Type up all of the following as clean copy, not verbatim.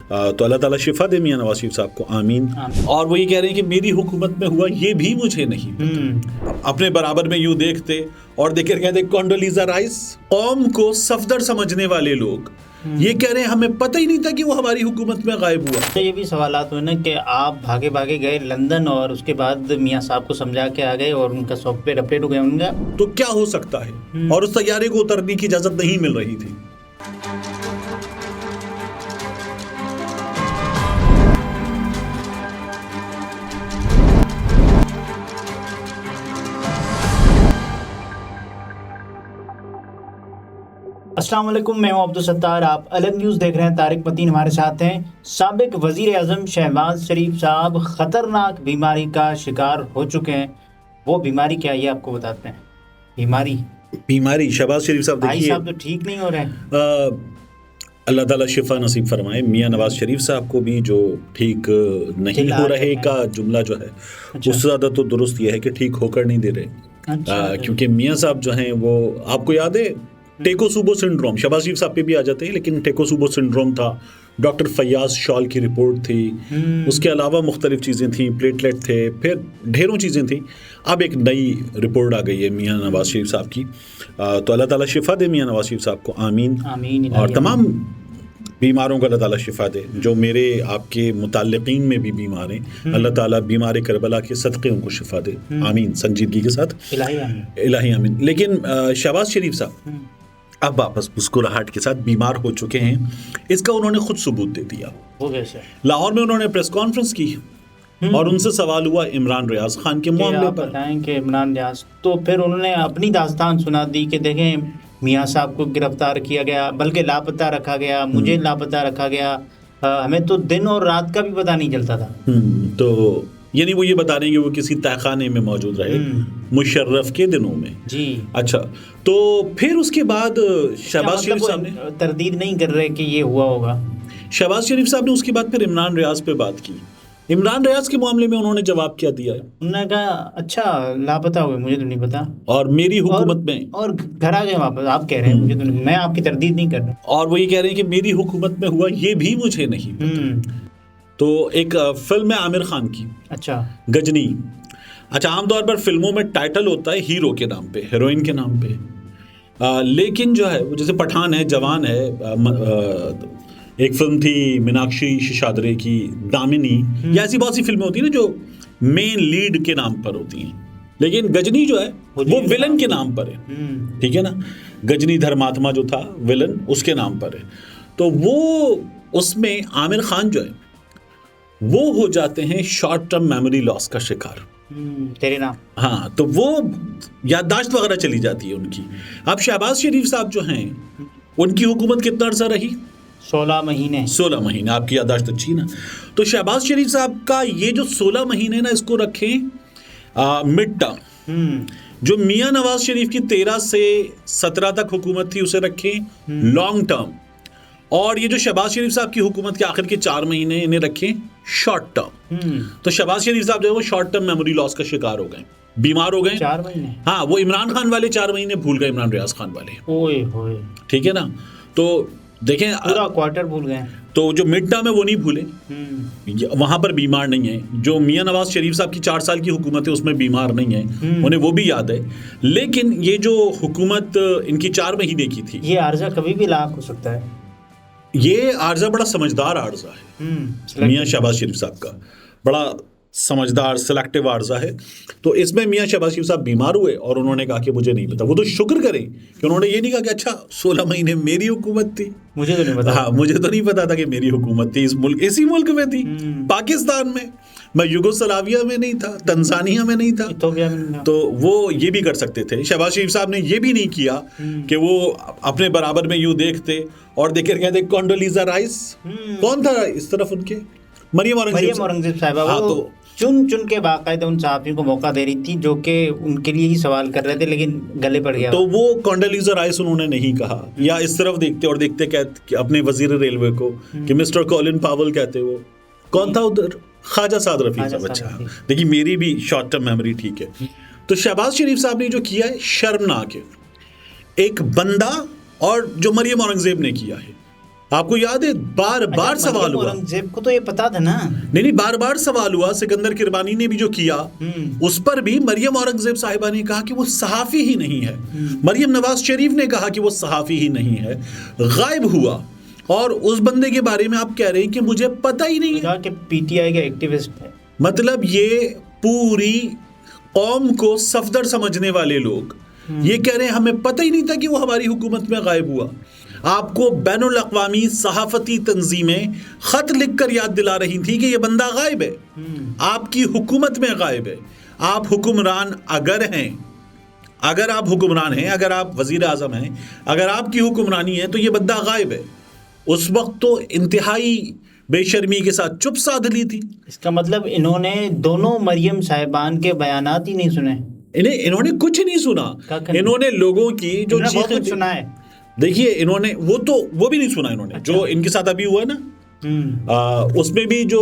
تو اللہ تعالیٰ شفا دے میاں نواز شریف صاحب کو، آمین۔ اور وہ یہ کہہ رہے ہیں کہ میری حکومت میں ہوا یہ بھی مجھے نہیں پتا، اپنے برابر میں یوں دیکھتے اور دیکھ کر کہتے کنڈولیزا رائس۔ قوم کو صفدر سمجھنے والے لوگ یہ کہہ رہے ہیں ہمیں پتہ ہی نہیں تھا کہ وہ ہماری حکومت میں غائب ہوا۔ یہ بھی سوالات ہوئے نا کہ آپ بھاگے بھاگے گئے لندن اور اس کے بعد میاں صاحب کو سمجھا کے آ گئے اور ان کا سافٹ ویئر اپڈیٹ ہو گیا ان کا، تو کیا ہو سکتا ہے؟ اور اس طیارے کو اترنے کی اجازت نہیں مل رہی تھی۔ السلام علیکم، میں ہوں عبدالستار، آپ الگ نیوز دیکھ رہے ہیں۔ طارق متین ہمارے ساتھ ہیں۔ سابق وزیر اعظم شہباز شریف صاحب خطرناک بیماری کا شکار ہو چکے ہیں۔ وہ بیماری کیا ہے یہ آپ کو بتاتے ہیں۔ بیماری شہباز شریف صاحب بھائی دیکھیے، صاحب تو ٹھیک نہیں ہو رہے ہیں۔ اللہ تعالیٰ شفا نصیب فرمائے۔ میاں نواز شریف صاحب کو بھی جو ٹھیک نہیں ہو رہے کا جملہ جو ہے اس سے زیادہ تو درست یہ ہے کہ ٹھیک ہو کر نہیں دے رہے، کیونکہ میاں صاحب جو ہیں وہ آپ کو یاد ہے ٹیکوسوبو سنڈروم، شہباز شریف صاحب پہ بھی آ جاتے ہیں، لیکن ٹیکوسوبو سنڈروم تھا، ڈاکٹر فیاض شال کی رپورٹ تھی، اس کے علاوہ مختلف چیزیں تھیں، پلیٹلیٹ تھے، پھر ڈھیروں چیزیں تھیں۔ اب ایک نئی رپورٹ آ گئی ہے میاں نواز شریف صاحب کی، تو اللہ تعالیٰ شفا دے میاں نواز شریف صاحب کو، آمین۔ اور تمام بیماروں کو اللہ تعالیٰ شفا دے، جو میرے آپ کے متعلقین میں بھی بیمار ہیں، اللہ تعالیٰ بیمار کربلا کے صدقے ان کو شفا دے، آمین، سنجیدگی کے ساتھ، الہی آمین۔ لیکن شہباز شریف صاحب اب واپس مسکراہٹ کے ساتھ بیمار ہو چکے ہیں، اس کا انہوں نے خود ثبوت دے دیا۔ وہ کیسے؟ لاہور میں انہوں نے پریس کانفرنس کی اور ان سے سوال ہوا عمران ریاض خان کے معاملے پر۔ بتائیں کہ عمران ریاض، تو پھر انہوں نے اپنی داستان سنا دی کہ دیکھیں میاں صاحب کو گرفتار کیا گیا، بلکہ لاپتہ رکھا گیا، مجھے لاپتہ رکھا گیا، ہمیں تو دن اور رات کا بھی پتہ نہیں چلتا تھا۔ تو یعنی وہ یہ بتا رہے ہیں کہ وہ کسی تہخانے میں موجود رہے مشرف کے دنوں میں۔ جی اچھا، تو پھر اس کے بعد شہباز شریف صاحب نے تردید نہیں کر رہے کہ یہ ہوا ہوگا۔ شہباز شریف صاحب نے اس کے بعد پھر عمران ریاض پہ بات کی۔ عمران ریاض کے معاملے میں انہوں نے جواب کیا دیا ہے؟ انہوں نے کہا اچھا لاپتہ ہوئے، مجھے تو نہیں پتا، اور میری حکومت میں، اور گھر آ گئے واپس۔ آپ کہہ رہے ہیں مجھے تو نہیں، میں آپ کی تردید نہیں کر رہا، اور وہ یہ کہہ رہے ہیں کہ میری حکومت میں ہوا یہ بھی مجھے نہیں پتا۔ تو ایک فلم ہے عامر خان کی، اچھا گجنی۔ اچھا، عام طور پر فلموں میں ٹائٹل ہوتا ہے ہیرو کے نام پہ، ہیروئن کے نام پہ، لیکن جو ہے وہ جیسے پٹھان ہے، جوان ہے، ایک فلم تھی میناکشی ششادرے کی دامنی، یا ایسی بہت سی فلمیں ہوتی ہیں نا جو مین لیڈ کے نام پر ہوتی ہیں، لیکن گجنی جو ہے وہ ولن کے نام پر ہے، ٹھیک ہے نا؟ گجنی دھرماتما جو تھا ولن، اس کے نام پر ہے۔ تو وہ اس میں عامر خان جو ہے وہ ہو جاتے ہیں شارٹ ٹرم میموری لاس کا شکار، تیرے نام، ہاں، تو وہ یادداشت وغیرہ چلی جاتی ہے ان کی۔ اب شہباز شریف صاحب جو ہیں ان کی حکومت کتنا عرصہ رہی؟ 16 مہینے۔ آپ کی یادداشت اچھی نا؟ تو شہباز شریف صاحب کا یہ جو 16 مہینے نا، اس کو رکھیں مڈ ٹرم۔ جو میاں نواز شریف کی 13 سے 17 تک حکومت تھی اسے رکھیں لانگ ٹرم، اور یہ جو شہباز شریف صاحب کی حکومت کے آخر کے 4 مہینے انہیں رکھیں شارٹ ٹرم۔ تو شہباز شریف صاحب جو ہے وہ شارٹ ٹرم میموری لاس کا شکار ہو گئے، بیمار ہو گئے 4 مہینے۔ ہاں، وہ عمران خان والے 4 مہینے بھول گئے، عمران ریاض خان والے، اوئے ہوئے، ٹھیک ہے نا؟ تو دیکھیں پورا کوارٹر بھول گئے۔ تو جو مڈ ٹرم ہے وہ نہیں بھولے، وہاں پر بیمار نہیں ہے۔ جو میاں نواز شریف صاحب کی 4 سال کی حکومت ہے اس میں بیمار نہیں ہے، انہیں وہ بھی یاد ہے۔ لیکن یہ جو حکومت ان کی 4 مہینے کی تھی، یہ عارضہ کبھی بھی لاحق ہو سکتا ہے۔ یہ عارضہ بڑا سمجھدار عارضہ ہے، میاں شہباز شریف صاحب کا بڑا سمجھدار سلیکٹیو عارضہ ہے۔ تو اس میں میاں شہباز شریف صاحب بیمار ہوئے اور انہوں نے کہا کہ مجھے نہیں پتا۔ وہ تو شکر کریں کہ انہوں نے یہ نہیں کہا کہ اچھا 16 مہینے میری حکومت تھی، مجھے تو نہیں پتا۔ ہاں، مجھے تو نہیں پتا تھا کہ میری حکومت تھی، اسی ملک میں تھی، پاکستان میں یوگوسلاویہ میں نہیں تھا، تنزانیہ میں نہیں تھا۔ تو وہ یہ بھی کر سکتے تھے۔ شہباز شریف صاحب نے یہ بھی نہیں کیا کہ وہ اپنے برابر میں یوں دیکھتے اور دیکھ کر کہتے کنڈولیزا رائس، کون تھا اس طرف ان کے؟ مریم اورنگزیب صاحبہ، تو چن کے باقاعدہ ان صحافیوں کو موقع دے رہی تھی جو کہ ان کے لیے ہی سوال کر رہے تھے، لیکن گلے پڑ گیا۔ تو وہ کنڈولیزا رائس انہوں نے نہیں کہا، یا اس طرف دیکھتے اور دیکھتے کہ اپنے وزیر ریلوے کو کہ مسٹر کولن پاول کہتے، وہ کون تھا ادھر؟ خواجہ سعد رفیق صاحب۔ اچھا، دیکھیے میری بھی شارٹ ٹرم میموری ٹھیک ہے۔ تو شہباز شریف صاحب نے جو کیا ہے شرمناک ہے، ایک بندہ، اور جو مریم اورنگزیب نے کیا ہے آپ کو یاد ہے بار بار سوال ہوا, اورنگزیب کو تو یہ پتا تھا نا, نہیں بار بار سوال ہوا, سکندر کربانی نے بھی جو کیا اس پر بھی مریم اورنگزیب صاحبہ نے کہا کہ وہ صحافی ہی نہیں ہے, مریم نواز شریف نے کہا کہ وہ صحافی ہی نہیں ہے, غائب ہوا. اور اس بندے کے بارے میں آپ کہہ رہے ہیں کہ مجھے پتہ ہی نہیں ہے کہ پی ٹی آئی کا ایکٹیوسٹ ہے. مطلب یہ پوری قوم کو صفدر سمجھنے والے لوگ یہ کہہ رہے ہیں ہمیں پتہ ہی نہیں تھا کہ وہ ہماری حکومت میں غائب ہوا. آپ کو بین الاقوامی صحافتی تنظیمیں خط لکھ کر یاد دلا رہی تھی کہ یہ بندہ غائب ہے, آپ کی حکومت میں غائب ہے. آپ حکمران اگر آپ حکمران ہیں, اگر آپ وزیر اعظم ہیں, اگر آپ کی حکمرانی ہے تو یہ بندہ غائب ہے. اس وقت تو انتہائی بے شرمی کے ساتھ چپ سادھ لی تھی. اس کا مطلب انہوں نے دونوں مریم صاحبان کے بیانات ہی نہیں سنے, انہوں نے کچھ نہیں سنا. انہوں نے لوگوں کی جو چیخیں سنا ہے, دیکھیے انہوں نے وہ بھی نہیں سنا. انہوں نے جو ان کے ساتھ ابھی ہوا نا, اس میں بھی جو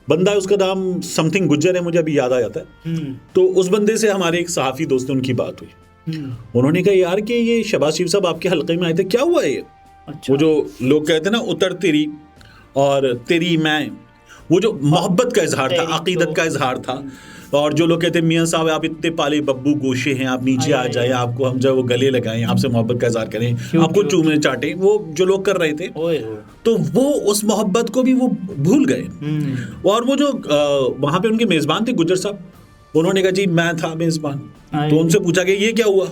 بندہ ہے اس کا نام سم تھنگ گجر ہے, مجھے ابھی یاد آ جاتا ہے. تو اس بندے سے ہمارے ایک صحافی دوست ان کی بات ہوئی, انہوں نے کہا یار کہ یہ شہباز شریف صاحب آپ کے حلقے میں آئے تھے, کیا ہوا ہے یہ؟ وہ جو لوگ کہتے ہیں نا اتر تیری اور تیری میں, وہ جو محبت کا اظہار تھا, عقیدت کا اظہار تھا. اور جو لوگ کہتے ہیں میاں صاحب آپ اتنے پالے ببو گوشے ہیں, آپ نیچے آ جائیں, آپ کو ہم جو وہ گلے لگائیں, آپ سے محبت کا اظہار کریں, آپ کو چومے چاٹیں, وہ جو لوگ کر رہے تھے تو وہ اس محبت کو بھی وہ بھول گئے. اور وہ جو وہاں پہ ان کے میزبان تھے گجر صاحب, انہوں نے کہا جی میں تھا میزبان. تو ان سے پوچھا کہ یہ کیا ہوا,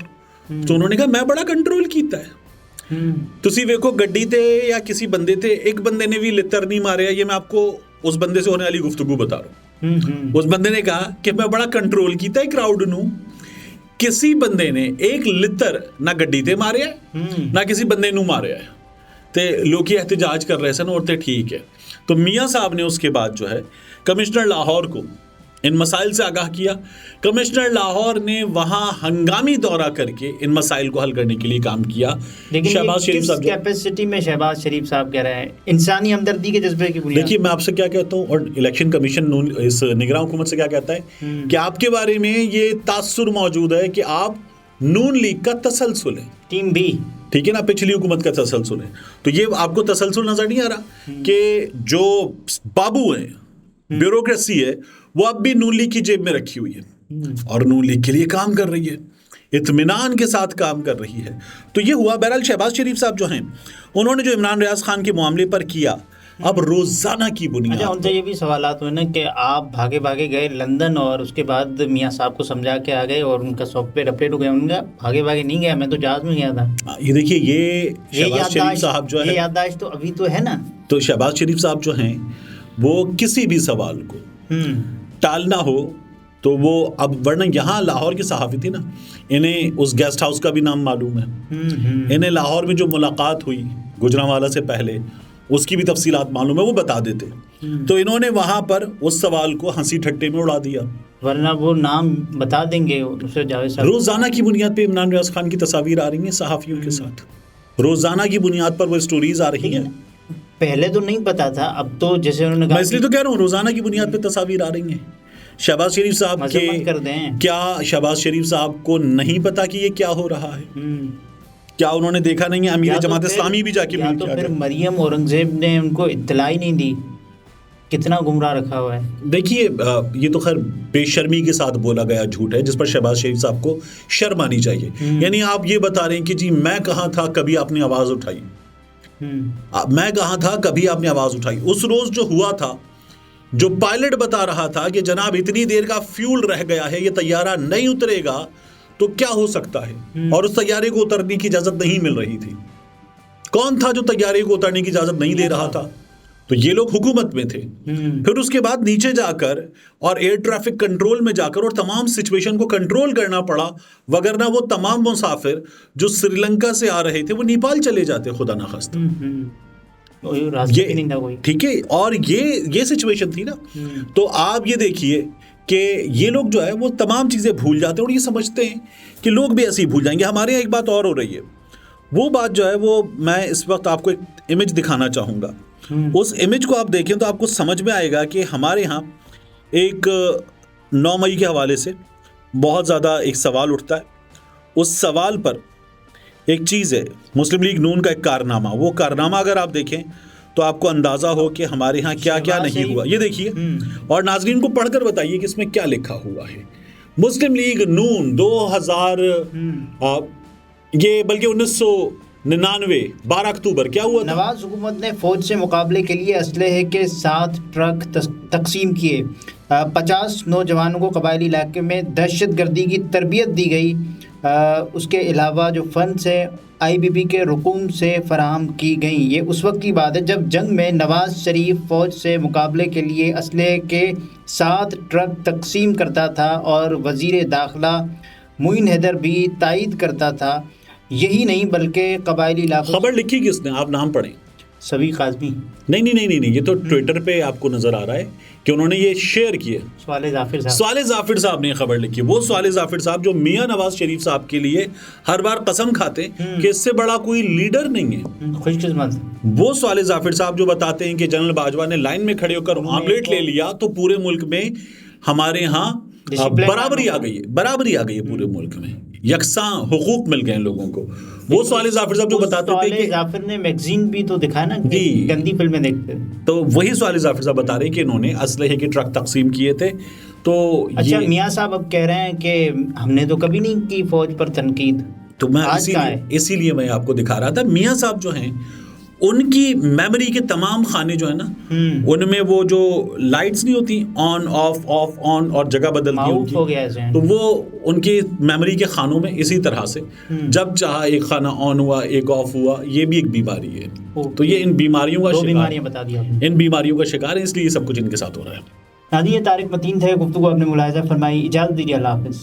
تو انہوں نے کہا میں بڑا کنٹرول کیتا ہے. تسی ویکھو گڈی تے یا کسی بندے تے ایک بندے نے بھی لتر نہیں ماریا, یہ میں آپ کو اس بندے سے ہونے والی گفتگو بتا رہا ہوں. اس بندے نے کہا کہ میں بڑا کنٹرول کیتا ہے کراؤڈ نو, کسی بندے نے ایک لتر نہ گڈی تے ماریا نہ کسی بندے نو ماریا ہے. تے لوگ احتجاج کر رہے سن, اور تے ٹھیک ہے. تو میاں صاحب نے اس کے بعد جو ہے کمشنر لاہور کو ان مسائل سے آگاہ کیا. کمشنر لاہور نے وہاں ہنگامی دورہ کر کے ان مسائل کو حل کرنے کے لیے کام کیا. لیکن شہباز شریف صاحب کیپیسٹی میں شہباز شریف صاحب کہہ رہے ہیں انسانی ہمدردی کے جذبے کی بنیاد. دیکھیے میں آپ سے کیا کہتا ہوں, اور الیکشن کمیشن اس نگراں حکومت سے کیا کہتا ہے کہ آپ کے بارے میں یہ تاثر موجود ہے کہ آپ نون لیگ کا تسلسل ہے, ٹیم بی, ٹھیک ہے نا, پچھلی حکومت کا تسلسل ہے. تو یہ آپ کو تسلسل نظر نہیں آ رہا کہ جو بابو ہیں, بیوروکریسی ہے, وہ اب بھی نون لیگ کی جیب میں رکھی ہوئی ہے اور نون لیگ کے لیے کام کر رہی ہے, اطمینان کے ساتھ کام کر رہی ہے. تو یہ ہوا. بہرحال شہباز شریف صاحب جو ہیں انہوں نے جو عمران ریاض خان کے معاملے پر کیا, اب روزانہ کی بنیاد. ان سے یہ بھی سوالات ہوئے نا کہ آپ بھاگے بھاگے گئے لندن اور اس کے بعد میاں صاحب کو سمجھا کے آ گئے اور ان کا سافٹ ویئر اپڈیٹ ہو گیا. ان کا بھاگے بھاگے نہیں گیا, میں تو جہاز میں گیا تھا. یہ دیکھیے یہ شہباز شریف صاحب جو ہے, یہ یادداشت تو ابھی تو ہے نا. تو شہباز شریف صاحب جو ہیں وہ کسی بھی سوال کو ٹالنا ہو تو وہ اب, ورنہ یہاں لاہور کے صحافی تھے نا, انہیں اس گیسٹ ہاؤس کا بھی نام معلوم ہے, انہیں لاہور میں جو ملاقات ہوئی گجرانوالہ سے پہلے اس کی بھی تفصیلات معلوم ہے, وہ بتا دیتے. تو انہوں نے وہاں پر اس سوال کو ہنسی ٹھٹے میں اڑا دیا, ورنہ وہ نام بتا دیں گے. روزانہ کی بنیاد پہ عمران ریاض خان کی تصاویر آ رہی ہیں صحافیوں کے ساتھ, روزانہ کی بنیاد پر وہ سٹوریز آ رہی ہیں. پہلے تو نہیں پتا تھا, اب تو جیسے انہوں نے کہا, میں اس لیے تو کہہ رہا ہوں روزانہ کی بنیاد پہ تصاویر آ رہی ہیں. شہباز شریف صاحب کے کیا شہباز شریف صاحب کو نہیں پتا کہ یہ کیا ہو رہا ہے؟ کیا انہوں نے دیکھا نہیں ہے امیر جماعت اسلامی بھی جا کے تو پھر مریم اورنگزیب نے ان کو اطلاع ہی نہیں دی, کتنا گمراہ رکھا ہوا ہے. دیکھیے یہ تو خیر بے شرمی کے ساتھ بولا گیا جھوٹ ہے جس پر شہباز شریف صاحب کو شرم آنی چاہیے. یعنی آپ یہ بتا رہے ہیں کہ جی میں کہاں تھا کبھی آپ نے آواز اٹھائی, میں کہاں تھا کبھی آپ نے آواز اٹھائی. اس روز جو ہوا تھا, جو پائلٹ بتا رہا تھا کہ جناب اتنی دیر کا فیول رہ گیا ہے, یہ طیارہ نہیں اترے گا تو کیا ہو سکتا ہے, اور اس طیارے کو اترنے کی اجازت نہیں مل رہی تھی. کون تھا جو طیارے کو اترنے کی اجازت نہیں دے رہا تھا؟ تو یہ لوگ حکومت میں تھے. پھر اس کے بعد نیچے جا کر اور ایئر ٹریفک کنٹرول میں جا کر اور تمام سچویشن کو کنٹرول کرنا پڑا, وگرنہ وہ تمام مسافر جو سری لنکا سے آ رہے تھے وہ نیپال چلے جاتے خدا نخواستہ. ٹھیک ہے, اور یہ سچویشن تھی نا. تو آپ یہ دیکھیے کہ یہ لوگ جو ہے وہ تمام چیزیں بھول جاتے ہیں اور یہ سمجھتے ہیں کہ لوگ بھی ایسے ہی بھول جائیں گے. ہمارے یہاں ایک بات اور ہو رہی ہے, وہ بات جو ہے وہ میں اس وقت آپ کو ایک امیج دکھانا چاہوں گا. اس امیج کو آپ دیکھیں تو آپ کو سمجھ میں آئے گا کہ ہمارے ہاں ایک 9 مئی کے حوالے سے بہت زیادہ ایک سوال اٹھتا ہے. اس سوال پر ایک چیز ہے مسلم لیگ نون کا ایک کارنامہ، وہ کارنامہ اگر آپ دیکھیں تو آپ کو اندازہ ہو کہ ہمارے ہاں کیا کیا نہیں ہوا. یہ دیکھیے اور ناظرین کو پڑھ کر بتائیے کہ اس میں کیا لکھا ہوا ہے. مسلم لیگ نون 2000 یہ بلکہ 1999 12 اکتوبر کیا ہوا تھا؟ نواز حکومت نے فوج سے مقابلے کے لیے اسلحے کے 7 ٹرک تقسیم کیے. 50 نوجوانوں کو قبائلی علاقے میں دہشت گردی کی تربیت دی گئی. اس کے علاوہ جو فنڈز ہے IBP کے رقوم سے فراہم کی گئیں. یہ اس وقت کی بات ہے جب جنگ میں نواز شریف فوج سے مقابلے کے لیے اسلحے کے 7 ٹرک تقسیم کرتا تھا اور وزیر داخلہ معین حیدر بھی تائید کرتا تھا. یہی نہیں بلکہ قبائلی علاقوں. خبر لکھی کس نے؟ آپ نام پڑھیں. سبیق قاسمی. نہیں، یہ تو ٹویٹر پہ آپ کو نظر آ رہا ہے کہ انہوں نے یہ شیئر کیا. صالح ظافر صاحب نے خبر لکھی. وہ صالح ظافر صاحب جو میاں نواز شریف صاحب کے لیے ہر بار قسم کھاتے کہ اس سے بڑا کوئی لیڈر نہیں ہے. خوش قسمت. وہ صالح ظافر صاحب جو بتاتے ہیں کہ جنرل باجوہ نے لائن میں کھڑے ہو کر آملیٹ لے لیا تو پورے ملک میں ہمارے ہاں برابری آ گئی ہے پورے ملک میں، یکساں حقوق مل گئے لوگوں کو. وہ صالح ظافر صاحب جو بتاتے تھے کہ ظافر نے میگزین بھی تو دکھایا نا، گندی فلمیں دیکھتے، تو وہی صالح ظافر صاحب بتا رہے ہیں کہ انہوں نے اسلحے کے ٹرک تقسیم کیے تھے. تو اچھا میاں صاحب اب کہہ رہے ہیں کہ ہم نے تو کبھی نہیں کی فوج پر تنقید. تو میں اسی لیے میں آپ کو دکھا رہا تھا. میاں صاحب جو ہیں ان کی میموری کے تمام خانے جو ہے نا ان میں وہ جو لائٹس نہیں ہوتی آن آف آن اور جگہ بدلتی ہوتی، تو وہ ان کی میموری کے خانوں میں اسی طرح سے جب چاہا ایک خانہ آن ہوا ایک آف ہوا. یہ بھی ایک بیماری ہے. تو یہ ان بیماریوں کا شکار ہے، اس لیے یہ سب کچھ ان کے ساتھ ہو رہا ہے. ناظرین، یہ طارق متین تھے. گفتگو آپ نے ملاحظہ فرمائی. اجازت دیجیے. اللہ حافظ.